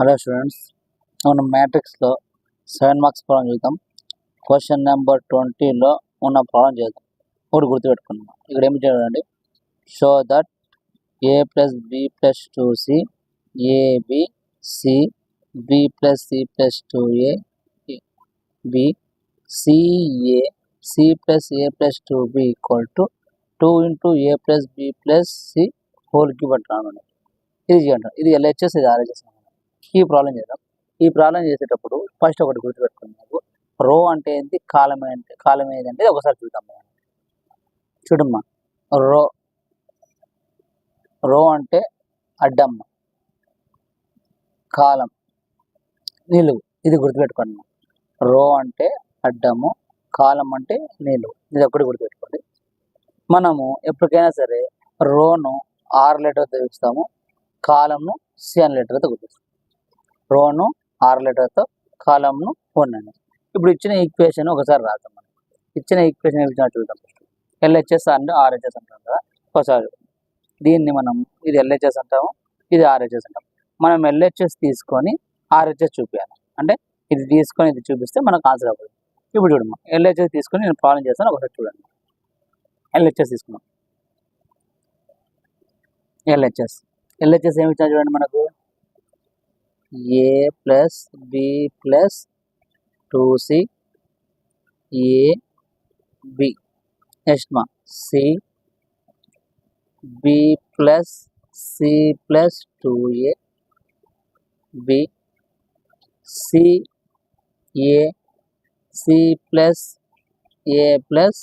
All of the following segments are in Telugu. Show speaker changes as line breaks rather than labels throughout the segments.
హలో స్టూడెంట్స్, మనం మ్యాట్రిక్స్లో 7 మార్క్స్ ప్రాబ్లం చూద్దాం. క్వశ్చన్ నెంబర్ 20లో ఉన్న ప్రాబ్లం చేద్దాం. ఒకటి గుర్తుపెట్టుకున్నాం. ఇక్కడ ఏమి చేయాలండి? Show that a plus B plus 2c AB C B plus C plus 2a B CA C plus A plus 2b equal to 2 into A plus B plus C whole cube అంటున్నాను. ఇది చేయండి. ఇది LHS, ఇది RHS. ఈ ప్రాబ్లం చేద్దాం. ఈ ప్రాబ్లం చేసేటప్పుడు ఫస్ట్ ఒకటి గుర్తుపెట్టుకున్నాము. రో అంటే ఏంటి, కాలం ఏదంటే ఒకసారి చూద్దాం. చూడమ్మా, రో రో అంటే అడ్డమ్మ, కాలం నిలువు. ఇది గుర్తుపెట్టుకోండి. రో అంటే అడ్డము, కాలం అంటే నిలువు. ఇది ఒకటి గుర్తుపెట్టుకోండి. మనము ఎప్పటికైనా సరే రోను R లెటర్తో చూస్తాము, కాలంను C అనే లెటర్తో గుర్తిస్తాము. రోను R లెటర్తో, కాలంను 1 అని. ఇప్పుడు ఇచ్చిన ఈక్వేషన్ ఒకసారి రాద్దాం. మనం ఇచ్చిన ఈక్వేషన్ ఏమి చూద్దాం. LHS అండ్ RHS అంటాం కదా. ఒకసారి దీన్ని మనం, ఇది LHS అంటాము, ఇది RHS అంటాం. మనం LHS తీసుకొని RHS చూపించాలి. అంటే ఇది తీసుకొని ఇది చూపిస్తే మనకు ఆన్సర్ అవ్వదు. ఇప్పుడు చూడమ్మా, LHS తీసుకొని నేను ప్రాబ్లం చేస్తాను, ఒకసారి చూడండి. LHS తీసుకున్నాం. LHS ఏమి ఇచ్చినా చూడండి మనకు. a plus B plus 2c A B. Next మా C B plus C plus 2a B C A C plus A plus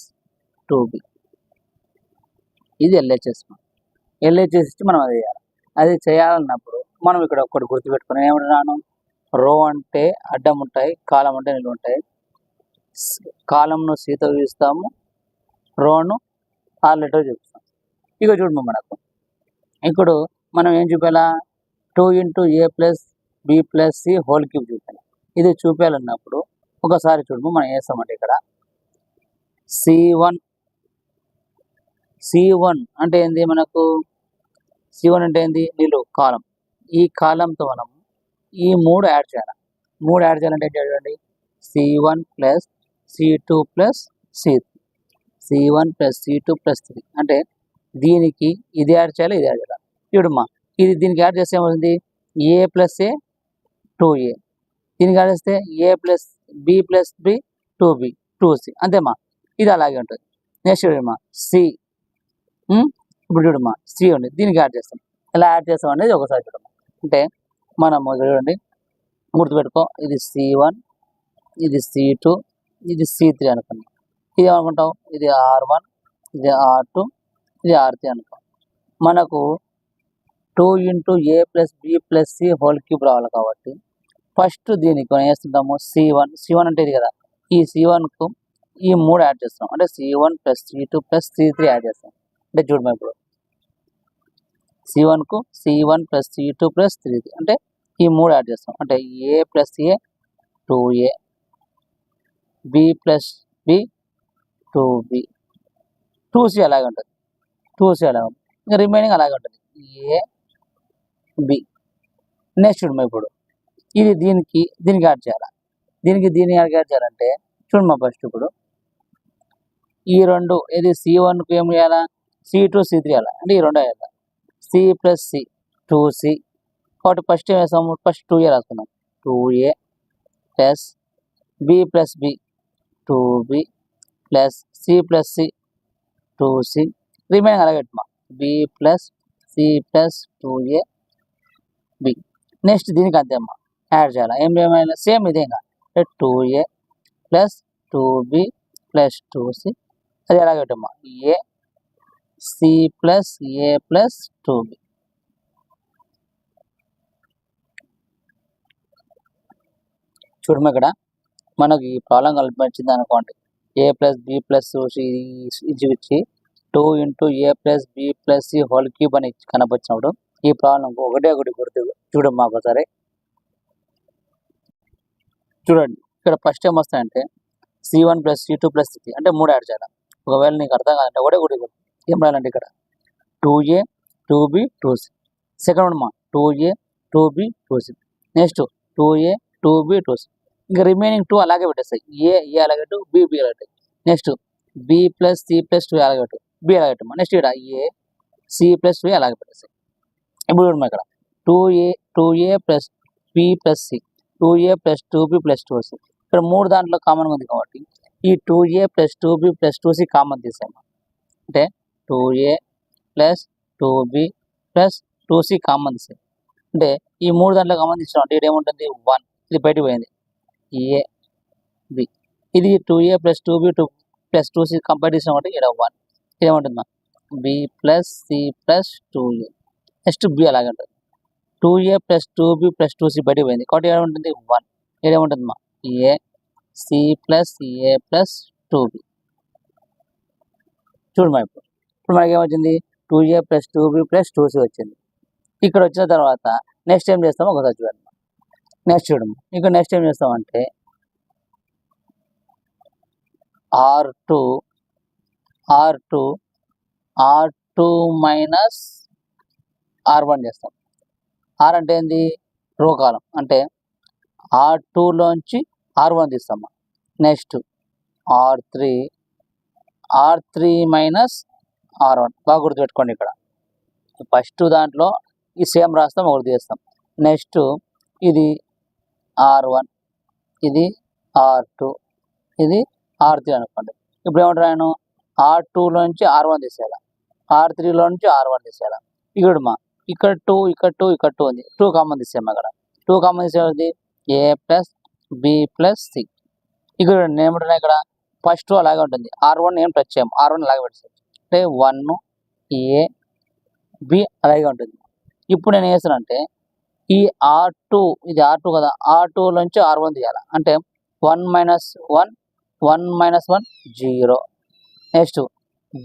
2b. ఇది LHS. LHS ఇచ్చి మనం అది చేయాలి. అది చేయాలన్నప్పుడు మనం ఇక్కడ ఒక్కటి గుర్తుపెట్టుకుని ఏమంటున్నాను, రో అంటే అడ్డం ఉంటాయి, కాలం అంటే నిలువ ఉంటాయి. కాలంను Cతో చూపిస్తాము, రోను R లెటర్ చూపిస్తాం. ఇక చూడము, మనకు ఇప్పుడు మనం ఏం చూపాలా, 2 into A plus B plus C whole cube చూపాలి. ఇది చూపించాలన్నప్పుడు ఒకసారి చూడము, మనం వేస్తామంటే ఇక్కడ C1 అంటే ఏంది మనకు, C1 అంటే ఏంది, నిలువు కాలం. ఈ కాలంతో మనం ఈ 3 యాడ్ చేయాలి. 3 యాడ్ చేయాలంటే ఏం చేయాలండి, C1 plus C2 plus C3, C1 plus C2 plus 3. అంటే దీనికి ఇది యాడ్ చేయాలి, ఇది యాడ్ చేయాలి. చూడమ్మా, ఇది దీనికి యాడ్ చేస్తే ఏమవుతుంది, ఏ ప్లస్ ఏ 2a. దీనికి యాడ్ చేస్తే A plus B plus B 2b 2c. అంతేమ్మా, ఇది అలాగే ఉంటుంది. నెక్స్ట్ చూడమ్మా, సి. ఇప్పుడు చూడమ్మా, సి ఉంది, దీనికి యాడ్ చేస్తాం. ఎలా యాడ్ చేస్తాం అనేది ఒకసారి చూడమ్మా. అంటే మనము చూడండి, గుర్తుపెట్టుకో, ఇది C1, ఇది C2, ఇది C3 అనుకున్నాం. ఇది ఏమనుకుంటాం, ఇది R1, ఇది R2, ఇది R3 అనుకో. మనకు 2 into A plus B plus C whole cube రావాలి కాబట్టి ఫస్ట్ దీనికి మనం వేస్తుంటాము C1 అంటే ఇది కదా. ఈ C1కు ఈ 3 యాడ్ చేస్తాం. అంటే C1 plus C2 plus C3 add చేస్తాం. అంటే చూడమ్మా, ఇప్పుడు C1కు C1 ప్లస్ C2 ప్లస్ 3 అంటే ఈ 3 యాడ్ చేస్తాం. అంటే A plus A 2a, B plus B 2b, 2c అలాగే ఉంటుంది. 2c అలాగే ఉంటుంది. ఇంకా రిమైనింగ్ అలాగే ఉంటుంది, ఏ బి. నెక్స్ట్ చూడమ్మా, ఇప్పుడు ఇది దీనికి యాడ్ చేయాలి. దీన్ని యాడ్ చేయాలంటే చూడమ్మా, ఫస్ట్ ఇప్పుడు ఈ రెండు, ఇది C1కు ఏం చేయాలా, C2 C3 వేయాలి. అంటే ఈ రెండు వేయాలి. C plus C 2c. కాబట్టి ఫస్ట్ ఏం వేస్తాము, ఫస్ట్ 2a రాసుకున్నాం. 2a plus B plus B 2b plus C plus C 2c. Remaining అలాగే పెట్టుమా, B plus C plus 2a B. Next దీనికి అంతే అమ్మా, యాడ్ చేయాలి. ఏమైనా సేమ్ ఇదే, ఇంకా 2a plus 2b plus 2c. అది ఎలాగ పెట్టమ్మా, A C plus A plus 2b. చూడమ్మా, ఇక్కడ మనకు ఈ ప్రాబ్లం కల్పించింది అనుకోండి. ఏ ప్లస్ బి ప్లస్ ఇది ఇచ్చి 2 into A plus B plus C whole cube అని కనపరిచినప్పుడు ఈ ప్రాబ్లం ఒకటి గుర్తు చూడమ్మా ఒకసారి. చూడండి, ఇక్కడ ఫస్ట్ ఏం వస్తాయంటే C1 ప్లస్ C2 ప్లస్ 3 అంటే 3 యాడ్ చేయాలి. ఒకవేళ నీకు అర్థం కాదంటే ఒకటి గుర్తు ఏం రాయాలంటే ఇక్కడ 2a 2b 2c. Second one మా 2a 2b 2c. Next 2A 2B 2C, ఇంకా రిమైనింగ్ 2 అలాగే పెట్టేస్తాయి. ఏ అలాగే పెట్టు, బి అలాగే. Next B plus C plus 2 అలాగే పెట్టు, బి అలాగే పెట్టు. నెక్స్ట్ ఇక్కడ C ప్లస్ 2 అలాగే పెట్టేస్తాయి. ఇప్పుడు చూడమ్మా ఇక్కడ 2A plus B plus C, 2A plus 2B plus 2C. ఇక్కడ 3 దాంట్లో కామన్గా ఉంది కాబట్టి ఈ 2A plus 2B plus 2C common తీసాము. అంటే 2A plus 2B plus 2C common తీసాము. అంటే ఈ 3 దాంట్లో కామన్ తీసాం అంటే ఇక్కడ ఏముంటుంది 1, ఇది బయటకు పోయింది AB. ఇది 2A plus 2B plus 2C compare చేసాం కాబట్టి ఇక్కడ 1, ఇది ఏముంటుంది B plus C plus 2A. Next B అలాగే ఉంటుంది. 2A plus 2B plus 2C బయటకు పోయింది కాబట్టి ఏముంటుంది 1, ఇక్కడ ఏముంటుంది A C plus A plus 2B. చూడమ్మా ఇప్పుడు మనకి ఏమొచ్చింది 2A plus 2B plus 2C వచ్చింది. ఇక్కడ వచ్చిన తర్వాత నెక్స్ట్ ఏం చేస్తామో ఒకసారి చూడండి. నెక్స్ట్ చూడమ్మా, ఇంకా నెక్స్ట్ ఏం చేస్తామంటే R2 మైనస్ R1 చేస్తాం. R అంటే ఏంది రో కాలం, అంటే R2లోంచి R1 తీస్తామా. Next R3 minus R1, బాగా గుర్తుపెట్టుకోండి. ఇక్కడ ఫస్ట్ దాంట్లో ఈ సేమ్ రాస్తాం, ఒకటి తీస్తాం. నెక్స్ట్ ఇది R1, ఇది R2, ఇది R3 అనుకోండి. ఇప్పుడు ఏమంటారు ఆయన R2లోంచి R1 తీసేయాలి, R3లోంచి R1 తీసేయాలి. ఇక్కడ 2 ఉంది, 2 కామన్ తీసేయాలి. అక్కడ 2 కామన్ తీసేది A plus B plus C. ఇక్కడ ఏమంటున్నాయి ఇక్కడ ఫస్ట్ అలాగే ఉంటుంది. R1 ఏం టచ్ చేయము, R1 అలాగే పెట్టేస్తాం. అంటే 1A B అలాగే ఉంటుంది. ఇప్పుడు నేను చేస్తాను అంటే ఈ R2, ఇది R2 కదా, R2లోంచి R1 తీయాలి. అంటే 1 మైనస్ 1 0. నెక్స్ట్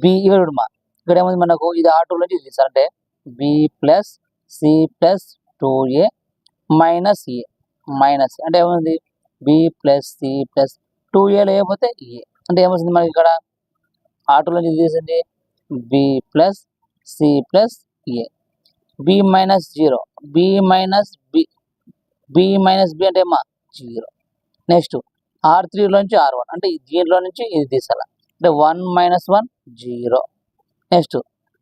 B ఇక్కడ ఏముంది మనకు, ఇది R2లోంచి ఇది తీసారు అంటే B plus C plus 2A minus A minus, అంటే ఏముంది B plus C plus 2A లేకపోతే A, అంటే ఏమొస్తుంది మనకి ఇక్కడ R2లోంచి ఇది తీసింది B plus C plus A. B minus 0, B minus B అంటే 0. నెక్స్ట్ R3లోంచి R1, అంటే దీంట్లో నుంచి ఇది తీసాల, అంటే 1 minus 1 0. Next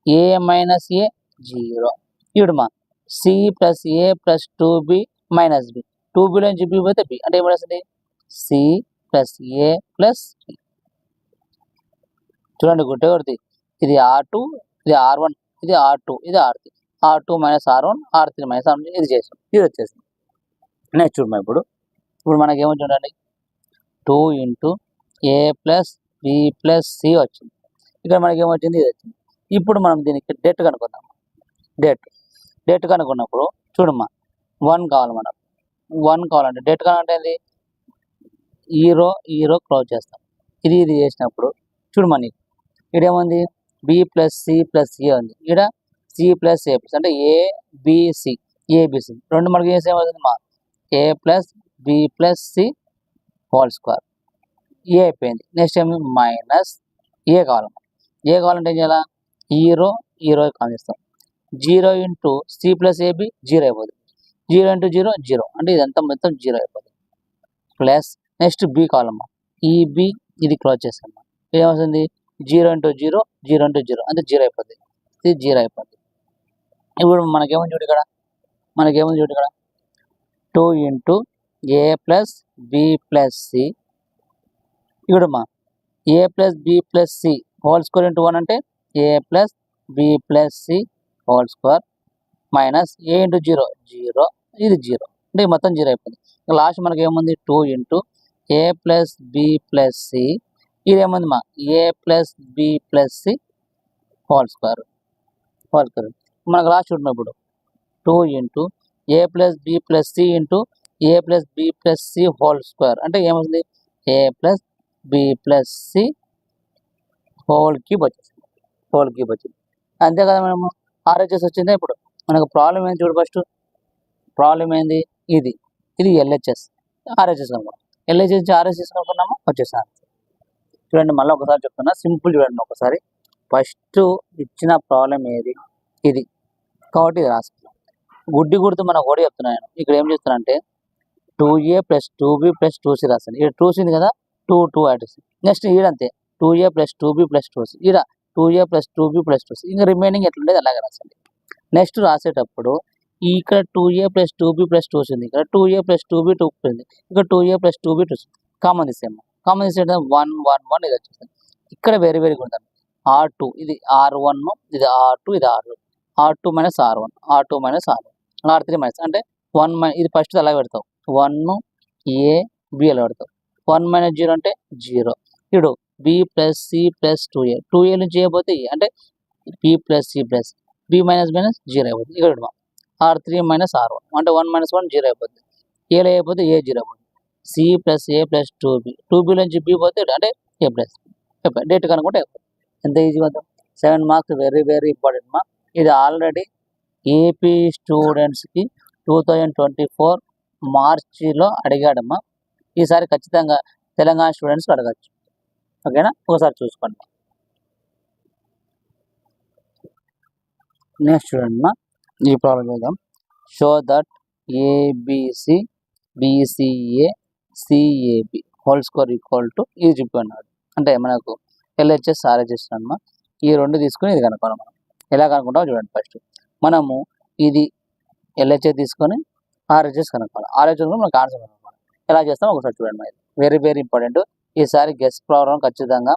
A minus A 0. ఇప్పుడు C plus A plus 2B minus B, 2Bలోంచి B పోతే B, అంటే ఏమొస్తుంది C plus A plus B. చూడండి గుర్తు, ఇది R2, ఇది R1, ఇది R2, ఇది R3, R2 minus R1, R3 minus R1, ఇది చేసాం, ఇది వచ్చేసింది. నెక్స్ట్ చూడమ్మా ఇప్పుడు మనకి ఏమో చూడండి 2 into A plus B plus C వచ్చింది. ఇక్కడ మనకి ఏమొచ్చింది, ఇది వచ్చింది. ఇప్పుడు మనం దీనికి డెట్ కనుక్కుందాం. డెట్ కనుక్కున్నప్పుడు చూడమ్మా 1 కావాలి మనకు. 1 కావాలంటే డెట్ కావాలంటే ఏంది ఈ రో క్లోజ్ చేస్తాం. ఇది చేసినప్పుడు చూడమ్మా నీకు ఇక్కడ ఏముంది B plus C plus A ఉంది, ఇక్కడ C ప్లస్ A ప్లస్, అంటే ABC రెండు మనకి ఏమవుతుంది A plus B plus C whole square. ఏ అయిపోయింది. నెక్స్ట్ ఏమి మైనస్ ఏ కావాలంటే ఏం చేయాలా, ఈ రో కాల్ చేస్తాం. 0 ఇంటూ C ప్లస్ AB 0 అయిపోతుంది. 0 ఇంటూ 0 0, అంటే ఇదంతా మొత్తం 0 అయిపోతుంది. ప్లస్ నెక్స్ట్ B కావాలమ్మా, ఈ B ఇది క్లోజ్ చేస్తామా, ఏమవుతుంది 0 ఇంటూ 0 0 ఇంటూ 0, అంటే 0 అయిపోతుంది. ఇది 0 అయిపోతుంది. ఇప్పుడు మనకేమని చూడు ఇక్కడ 2 into A plus B plus C. ఇక్కడమ్మా A plus B plus C whole square into 1 అంటే A plus B plus C whole square minus A into 0 0, ఇది 0, అంటే మొత్తం 0 అయిపోతుంది. లాస్ట్ మనకి ఏముంది 2 into A plus B plus C, ఇది ఏముంది A plus B plus C whole square. మనకు లాస్ట్ చూడప్పుడు 2 into A plus B plus C into A plus B plus C whole square, అంటే ఏమవుతుంది A plus B plus C whole cube వచ్చింది. అంతే కదా, మనము RHS వచ్చిందా. ఇప్పుడు మనకు ప్రాబ్లం ఏంది చూడు, ఫస్ట్ ప్రాబ్లం ఏంది ఇది LHS RHS అనుకున్నాం. LHS RHS అనుకున్నాము, వచ్చేసాను. చూడండి మళ్ళీ ఒకసారి చెప్తున్నా, సింపుల్ చూడండి ఒకసారి. ఫస్ట్ ఇచ్చిన ప్రాబ్లం ఏది ఇది కాబట్టి ఇది రాసుకున్నాం. గుడ్డి గుర్తు మనకు ఒకటి చెప్తున్నాను. ఇక్కడ ఏం చేస్తున్నానంటే 2a + 2b + 2c రాస్తాను. ఇక్కడ 2c ఉంది కదా, 2 యాడ్ చేస్తాను. నెక్స్ట్ ఈడంతే 2a + 2b + 2c, ఈడ 2a + 2b + 2c, ఇంకా రిమైనింగ్ ఎట్లుండేది అలాగే రాస్తాను. నెక్స్ట్ రాసేటప్పుడు ఇక్కడ 2a + 2b + 2c ఉంది, ఇక్కడ 2a + 2b 2 ఉంది, ఇక్కడ 2a + 2b 2c common తీసేమో. Common తీసేట 1 1 1 ఇది వచ్చేస్తుంది. ఇక్కడ వెరీ వెరీ గుడ్ R2, ఇది R1, ఇది R2, ఇది R2, R2 - R1, R2 - R1, R3 - అంటే 1 ఇది ఫస్ట్ అలా పెడతావు, 1 a b అలా పెడతావు. 1 - 0 అంటే 0. ఇప్పుడు b + c + 2a, 2a నుంచి a పోతే e అంటే b + c + b - 0 అయిపోతుంది. ఇక్కడ R3 - R1 అంటే 1 - 1 0 అయిపోతుంది. ఏలో అయిపోతే a 0 అయిపోతుంది. c + a + 2b, 2b నుంచి b పోతే అంటే a + డేట్ కనుక్కుంటే ఎంత ఈజీగా వద్దాం. 7 మార్క్స్ వెరీ వెరీ ఇంపార్టెంట్ మా. ఇది ఆల్రెడీ ఏపీ స్టూడెంట్స్కి 2024 మార్చిలో అడిగాడమ్మా. ఈసారి ఖచ్చితంగా తెలంగాణ స్టూడెంట్స్కి అడగచ్చు. ఓకేనా, ఒకసారి చూసుకోండి. నెక్స్ట్ చూడండి, ఈ ప్రాబ్లం చూద్దాం. Show that ABC BCA CAB whole square equal to ఇది చెప్పన్నాడు. అంటే మనకు ఎల్హెచ్ఎస్ ఆర్హెచ్ఎస్ అన్నమా. ఈ రెండు తీసుకుని ఇది కనుక్కోవాలి. మనం ఎలా కనుక్కుంటామో చూడండి. ఫస్ట్ మనము ఇది ఎల్హెచ్ఎస్ తీసుకొని ఆర్హెచ్ఎస్ కనుక్కోవాలి. ఆర్హెచ్ఎస్ మనకు ఆన్సర్ కనుక్కోవాలి. ఎలా చేస్తామో ఒకసారి చూడండి. మరి వెరీ వెరీ ఇంపార్టెంట్. ఈసారి గెస్ట్ ప్రాబ్లం ఖచ్చితంగా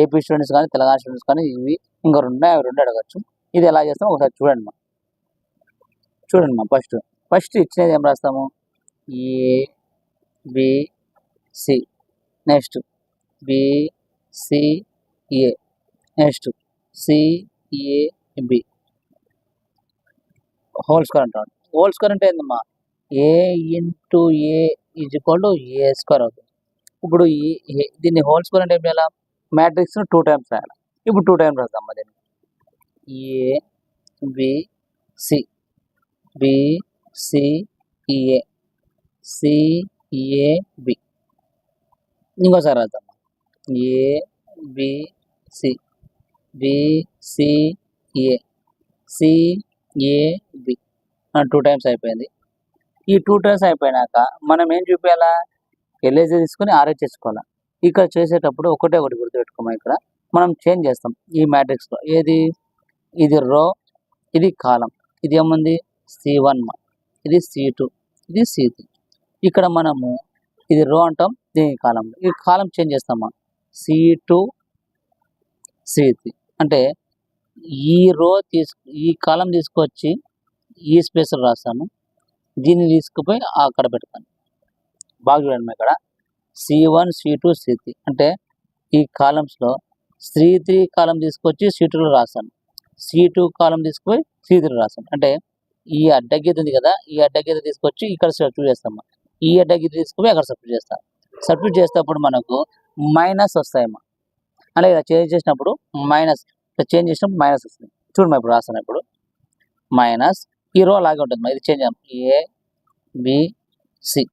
ఏపీ స్టూడెంట్స్ కానీ తెలంగాణ స్టూడెంట్స్ కానీ ఇవి ఇంకా అవి రెండు అడగచ్చు. ఇది ఎలా చేస్తామో ఒకసారి చూడండి మా. చూడండి మా, ఫస్ట్ ఇచ్చినది ఏం రాస్తాము, ABC, next BCA, next CAB whole square అంటాడు. హోల్ స్క్వేర్ అంటే ఏందమ్మా, a × a = a² అవుతుంది. ఇప్పుడు దీన్ని హోల్ స్క్వేర్ అంటే ఏం చేయాలి, మ్యాట్రిక్స్ 2 టైమ్స్ రాయాలి. ఇప్పుడు 2 టైమ్స్ రాద్దాం. దీన్ని ఏబిసి బిసిఏ సిఏబి, ఇంకోసారి రాద్దాం, ఏబిసి బిసిఏ సిఏబి 2 టైమ్స్ అయిపోయింది. ఈ 2 టైమ్స్ అయిపోయినాక మనం ఏం చూపించాలా, ఎల్హెచ్ఎస్ తీసుకొని ఆర్హెచ్ చేసుకోవాలా. ఇక్కడ చేసేటప్పుడు ఒకటి గుర్తుపెట్టుకోమా. ఇక్కడ మనం చేంజ్ చేస్తాం ఈ మ్యాట్రిక్స్లో. ఏది, ఇది రో, ఇది కాలం, ఇది ఏముంది C1, ఇది C2, ఇది C3. ఇక్కడ మనము ఇది రో అంటాం, దీని కాలం, ఈ కాలం చేంజ్ చేస్తామా, C2 C3 అంటే ఈ రో ఈ కాలం తీసుకొచ్చి ఈ స్పేస్లో రాస్తాను, దీన్ని తీసుకుపోయి అక్కడ పెడతాను. బాగా చూడండి. ఇక్కడ C1 C2 C3 అంటే ఈ కాలమ్స్లో C3 కాలం తీసుకొచ్చి C2లో రాస్తాను, C2 కాలం తీసుకుపోయి C3 రాస్తాను. అంటే ఈ అడ్డగీత ఉంది కదా, ఈ అడ్డగీత తీసుకొచ్చి ఇక్కడ సబ్స్టిట్యూట్ చేస్తాము, ఈ అడ్డగీత తీసుకుపోయి అక్కడ సబ్స్టిట్యూట్ చేస్తాను. సబ్స్టిట్యూట్ చేసేటప్పుడు మనకు మైనస్ వస్తాయమ్మా. అంటే ఇలా చేంజ్ చేసినప్పుడు మైనస్, చేంజ్ చేసినప్పుడు మైనస్ వస్తుంది. చూడమ్మా, ఇప్పుడు రాస్తాను. ఇప్పుడు మైనస్, ఈ రో అలాగే ఉంటుంది. ఇది చేంజ్ చేద్దాం, ఏబిసి.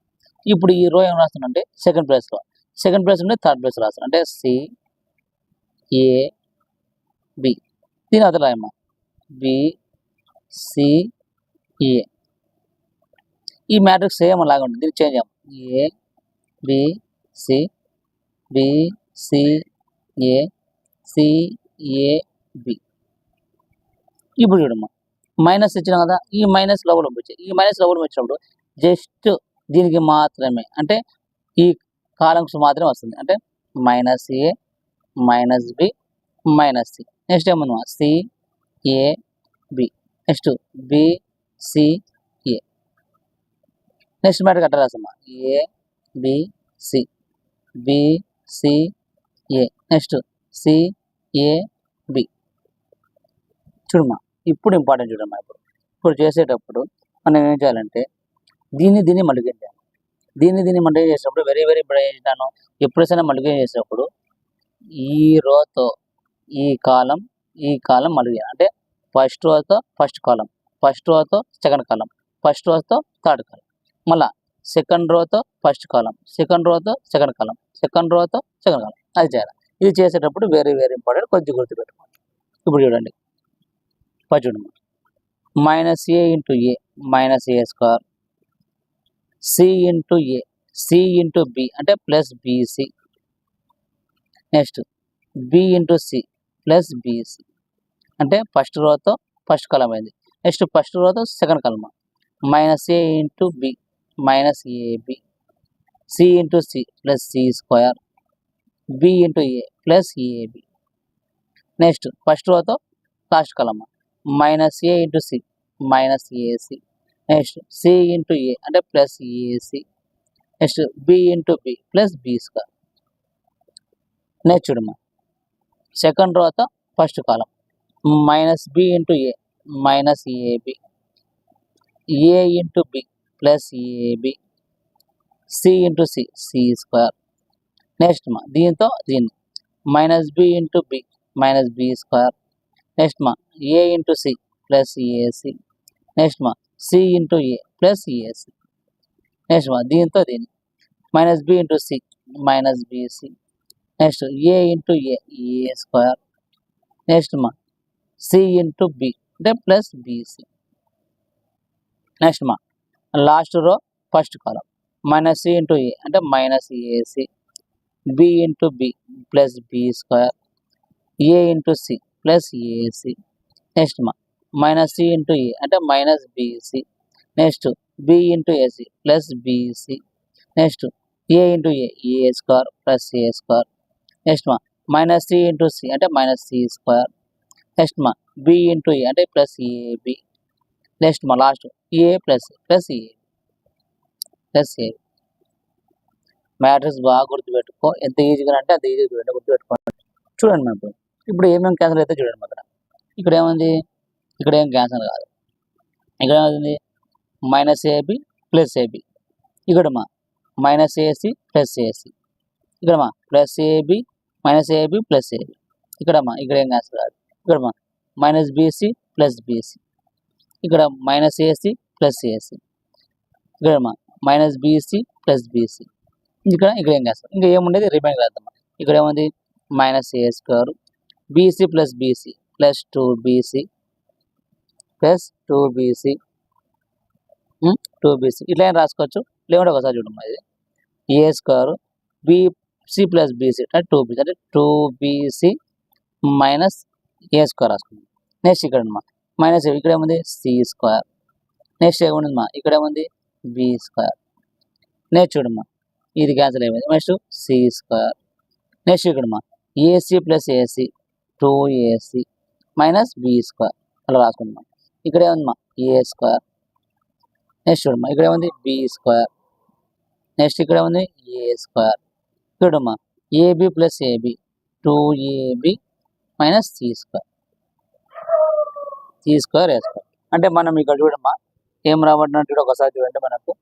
ఇప్పుడు ఈ రో ఏం రాస్తానంటే సెకండ్ ప్లేస్లో ఉంటే థర్డ్ ప్లేస్ రాస్తాను, అంటే సిఏబి. దీని అతను రాయమ్మా, బిసిఏ. ఈ మ్యాట్రిక్స్ సేమ్ అలాగే ఉంటుంది. దీన్ని చేంజ్ చేద్దాం, ఏబిసి బిసిఏ సిఏబి. ఇప్పుడు చూడమ్మా, మైనస్ ఇచ్చినాం కదా, ఈ మైనస్ లోపల పంపించాయి. ఈ మైనస్ లోపల వచ్చినప్పుడు జస్ట్ దీనికి మాత్రమే, అంటే ఈ కాలమ్స్ మాత్రమే వస్తుంది. అంటే -a -b -c. నెక్స్ట్ ఏమన్నా CAB, next BCA. Next matter అట్లా రాసమ్మా, ABC BCA, నెక్స్ట్ CAB. చూడమ్మా, ఇప్పుడు ఇంపార్టెంట్ చూడమ్మా. ఇప్పుడు చేసేటప్పుడు మనం ఏం చేయాలంటే దీన్ని మల్టిప్లై చేయాలి. దీన్ని మల్టిప్లై చేసినప్పుడు వెరీ వెరీ ఇంపార్టెంట్ ఏం చేస్తాను, ఎప్పుడైనా మల్టిప్లై చేసినప్పుడు ఈ రోతో ఈ కాలం మల్టిప్లై చేయాలి. అంటే ఫస్ట్ రోతో ఫస్ట్ కాలం, ఫస్ట్ రోతో సెకండ్ కాలం, ఫస్ట్ రోతో థర్డ్ కాలం, మళ్ళీ సెకండ్ రోతో ఫస్ట్ కాలం, సెకండ్ రోతో సెకండ్ కాలం, సెకండ్ రోతో సెకండ్ కాలం, అది చేయాలి. ఇది చేసేటప్పుడు వెరీ వెరీ ఇంపార్టెంట్, కొద్దిగా గుర్తుపెట్టుకోండి. ఇప్పుడు చూడండి, ఫస్ట్ చూడండి, minus A into A minus A square, C into A, C into B అంటే plus BC, next B into C plus BC అంటే ఫస్ట్ రోతో ఫస్ట్ కాలం అయింది. నెక్స్ట్ ఫస్ట్ రోతో second column minus A into B minus AB, C into C plus C square, B into A plus AB. Next first రోతో last column minus A into C minus AC, next C into A అంటే plus AC, next B into B plus B square. Next చూడమ్మా సెకండ్ రోతో first column minus B into A minus AB, A into B plus AB, C into C C square. Next మా దీంతో దీన్ని minus B into B minus B square, next మా A into C plus AC, next మా C into A plus AC, next మా దీంతో దీన్ని minus B into C minus BC, next A into A A square, next మా సి ఇంటూ బి అంటే ప్లస్ బీసి. నెక్స్ట్ మా last row first column minus C into A అంటే minus AC, B into B plus B square, A into C plus AC, next మా మైనస్ సి ఇంటూ ఏ అంటే minus BC, next B into AC plus BC, next A into A square plus A square, next మా మైనస్ సి ఇంటూ సి అంటే మైనస్ సి స్క్వేర్, నెక్స్ట్ మా బి ఇంటూ ఏ అంటే ప్లస్ ఏబి, నెక్స్ట్ మా last A plus plus A plus A. Matrix బాగా గుర్తుపెట్టుకో, ఎంత ఈజీగా అంటే అంత ఈజీగా గుర్తుపెట్టుకోండి. చూడండి మేము ఇప్పుడు ఏమేమి క్యాన్సల్ అయితే చూడండి అక్కడ ఇక్కడ ఏముంది, ఇక్కడ ఏం క్యాన్సల్ కాదు, ఇక్కడ ఏమవుతుంది మైనస్ ఏబి ప్లస్ ఏబి, ఇక్కడ మా మైనస్ ఏసి ప్లస్ ఏసి, ఇక్కడ మా plus AB minus AB plus AB, ఇక్కడ మా ఇక్కడ ఏం క్యాన్సల్ కాదు, ఇక్కడ మా మైనస్ బీసీ ప్లస్ బీసీ, ఇక్కడ మైనస్ ఏసి ప్లస్ ఏసి, ఇక్కడ మా మైనస్ బీసీ ప్లస్ బీసీ, ఇక్కడ ఇక్కడ ఏం క్యాన్సల్ ఇంకా ఏముండేది రిమైండర్ రాద్దాం. ఇక్కడ ఏముంది minus A square BC plus BC plus two BC plus two BC ఇట్లా ఏం రాసుకోవచ్చు. లేకుంటే ఒకసారి చూడమ్మా ఇది A square BC plus BC అంటే టూ బీసీ అంటే two BC minus A square రాసుకుందాం. నెక్స్ట్ ఇక్కడ అమ్మా మైనస్ ఇక్కడ ఏముంది సి స్క్వేర్, నెక్స్ట్ ఏముంది మా ఇక్కడ ఏముంది బి స్క్వేర్, నెక్స్ట్ చూడమ్మా ఇది క్యాన్సిల్ అయిపోయింది, నెక్స్ట్ సి స్క్వేర్, నెక్స్ట్ ఇక్కడ మా AC plus AC two AC minus B square అలా రాసుకుందాం. ఇక్కడ ఏముంది మా ఏ స్క్వేర్, నెక్స్ట్ చూడమ్మా ఇక్కడ ఏముంది బి స్క్వేర్, నెక్స్ట్ ఇక్కడ ఏముంది ఏ స్క్వేర్, చూడమ్మా AB plus AB two AB minus C square A square. అంటే మనం ఇక్కడ చూడమ్మా ఏం రాబట్టినట్టు ఒకసారి చూడండి, మనకు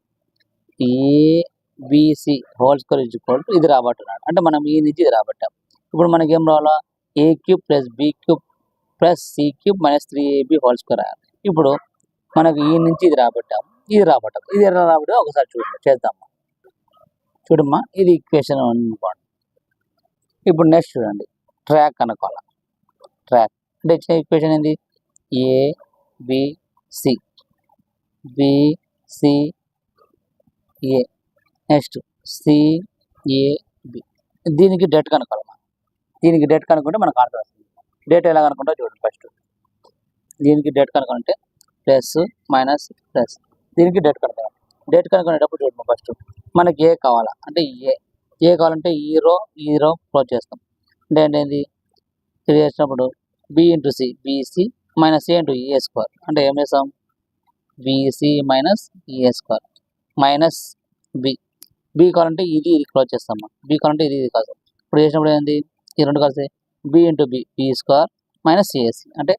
ABC whole square is equal to ఇది రాబట్టున్నాడు అంటే మనం ఈ నుంచి ఇది రాబట్టాం. ఇప్పుడు మనకి ఏం రావాలా A cube plus B cube plus C cube minus 3ab whole square రాయాలి. ఇప్పుడు మనకు ఈ నుంచి ఇది రాబట్టాము, ఇది రాబట్టాము, ఇది ఎలా రాబట్టామో ఒకసారి చూడండి చేద్దామా. చూడమ్మా ఇది ఈక్వేషన్ అనుకోండి. ఇప్పుడు నెక్స్ట్ చూడండి ట్రాక్ అనుకోవాలి. ట్రాక్ అంటే ఇచ్చిన ఈక్వేషన్ ఏంది ఏ బిసి బిసి ఏ నెక్స్ట్ సిఏబి. దీనికి డెట్ కనుక్కోవాలమ్మా. దీనికి డెట్ కనుక్కుంటే మనకు ఆన్సర్ వస్తుంది. డేట్ ఎలా కనుక్కుంటా చూడండి. ఫస్ట్ దీనికి డేట్ కనుక్కుంటే ప్లస్ మైనస్ ప్లస్, దీనికి డేట్ కనుక్కోవాలి. డేట్ కనుక్కునేటప్పుడు చూడండి ఫస్ట్ మనకి ఏ కావాలా అంటే ఏ కావాలంటే ఈ రో క్లోజ్ చేస్తాం. అంటే ఏంటి ఇది చేసినప్పుడు B into C BC minus A into A square అంటే ఏం చేస్తాం BC minus A square minus B కావాలంటే ఇది క్లోజ్ చేస్తామా. బి కావాలంటే ఇది కాదు. ఇప్పుడు చేసినప్పుడు ఏంటి ఈ రెండు కలిసి B into B square minus CSC అంటే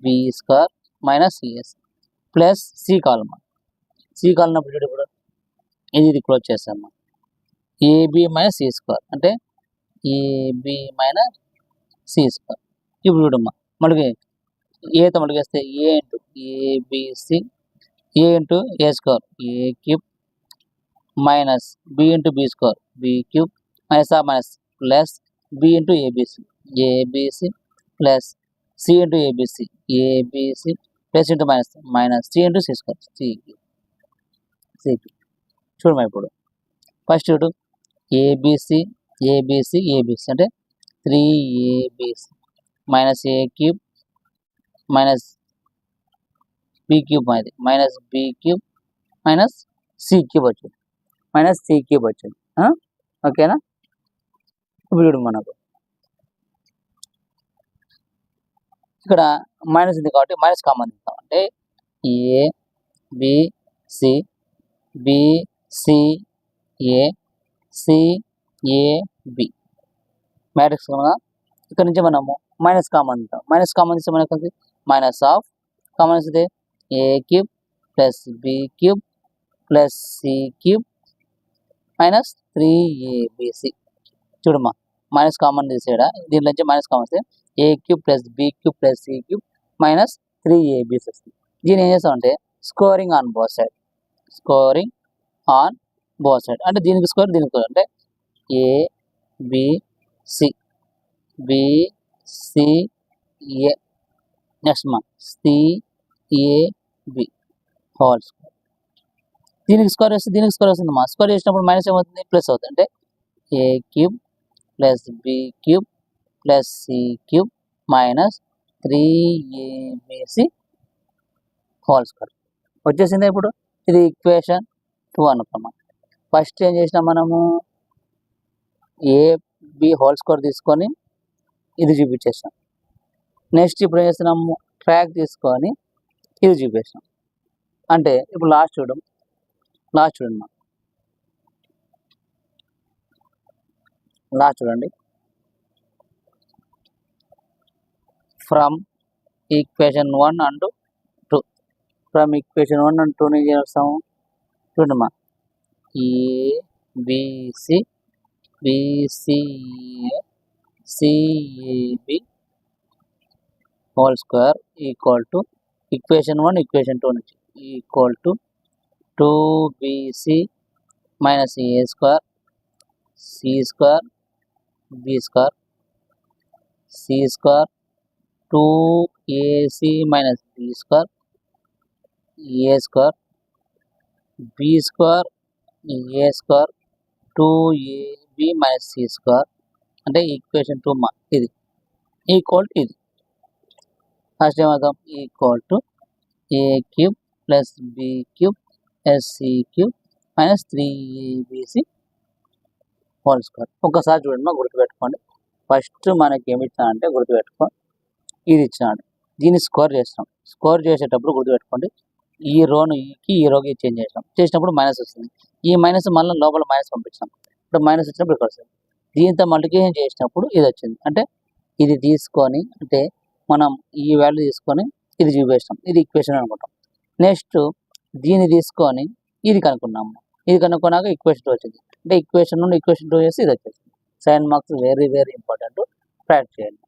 B square minus CSC plus C కావాలమ్మా. సి కావాలన్నప్పుడు చూడు ఇప్పుడు ఇది క్లోజ్ చేస్తామా. ఏబి మైనస్ సి స్క్వేర్ అంటే ఏబి మైనస్ సి స్క్వేర్. ఇప్పుడు చూడమ్మా మళ్ళీ ఏతో మళ్ళీ వేస్తే A into ABC A into A square A cube minus B into B square B cube minus minus plus B into ABC ABC plus C into ABC ABC plus into minus minus 3 into C square సికి చూడమా ఇప్పుడు ఫస్ట్ చూడు ఏబిసి ఏబిసి ఏబిసి అంటే 3ABC minus A cube minus B cube అనేది minus B cube minus C cube వచ్చింది మైనస్ సి క్యూబ్ వచ్చింది ఓకేనా ఇప్పుడు చూడు మనకు ఇక్కడ మైనస్ ఉంది కాబట్టి మైనస్ కామన్ తీస్తాం అంటే A B C B C A C A B matrix కదా ఇక్కడ నుంచి మనము మైనస్ కామన్ తీస్తాం మైనస్ కామన్ తీస్తే మనకు మైనస్ ఆఫ్ కామన్ వస్తుంది A cube plus B cube plus C cube minus 3ABC చూడమ్మా మైనస్ కామన్ తీసేయడా దీని నుంచి మైనస్ కామన్ వస్తే A cube plus B cube plus C cube minus 3ABC వస్తుంది దీన్ని ఏం చేస్తామంటే squaring on both side squaring on both side అంటే దీనికి స్కోర్ దీనికి స్కోర్ అంటే A B C B C A next మా C A B whole square దీనికి స్క్వేర్ వస్తుంది దీనికి స్క్వేర్ వస్తుంది మా స్క్వేర్ చేసినప్పుడు మైనస్ ఏమవుతుంది ప్లస్ అవుతుంది అంటే A cube plus B cube plus C cube minus 3ABC whole square వచ్చేసింది ఇప్పుడు ఇది ఈక్వేషన్ 2 అనుకున్నాం ఫస్ట్ ఏం చేసినాం మనము ఏబి హోల్ స్క్వేర్ తీసుకొని ఇది చూపించేసాం నెక్స్ట్ ఇప్పుడు ఏం చేస్తున్నాము ట్రాక్ తీసుకొని ఇది చూపించాం అంటే ఇప్పుడు లాస్ట్ చూడండి లాస్ట్ చూడండి from equation 1 and 2 from equation 1 and 2 ఏం చేస్తాము చూడమ్మా ABC BCA CAB whole square equal to equation 1 equation 2 నుంచి equal to 2BC minus A square C square B square C square 2AC minus B square A square B square A square 2AB minus C square అంటే ఈక్వేషన్ 2 ఇది ఈక్వల్ టు ఇది ఫస్ట్ ఏమవుతాం equal to A cube plus B cube plus C cube minus 3ABC whole square ఒకసారి చూడండి గుర్తుపెట్టుకోండి ఫస్ట్ మనకి ఏమి ఇచ్చానంటే గుర్తుపెట్టుకోండి ఇది ఇచ్చినాడు దీన్ని స్కోర్ చేస్తాం స్కోర్ చేసేటప్పుడు గుర్తుపెట్టుకోండి ఈ రోకి ఈ రోకి చేంజ్ చేస్తాం చేసినప్పుడు మైనస్ వస్తుంది ఈ మైనస్ మళ్ళీ లోపల మైనస్ పంపించాం ఇప్పుడు మైనస్ వచ్చినప్పుడు ఇక్కడ వస్తుంది దీంతో మల్టిప్లికేషన్ చేసినప్పుడు ఇది వచ్చింది అంటే ఇది తీసుకొని అంటే మనం ఈ వాల్యూ తీసుకొని ఇది చూపేస్తాం ఇది ఈక్వేషన్ అనుకుంటాం నెక్స్ట్ దీన్ని తీసుకొని ఇది కనుక్కున్నాము ఇది కనుక్కున్నాక ఈక్వేషన్ 2 వచ్చింది అంటే ఈక్వేషన్ నుండి ఈక్వేషన్ 2 చేసి ఇది వచ్చేసింది 7 marks very very important practice చేయండి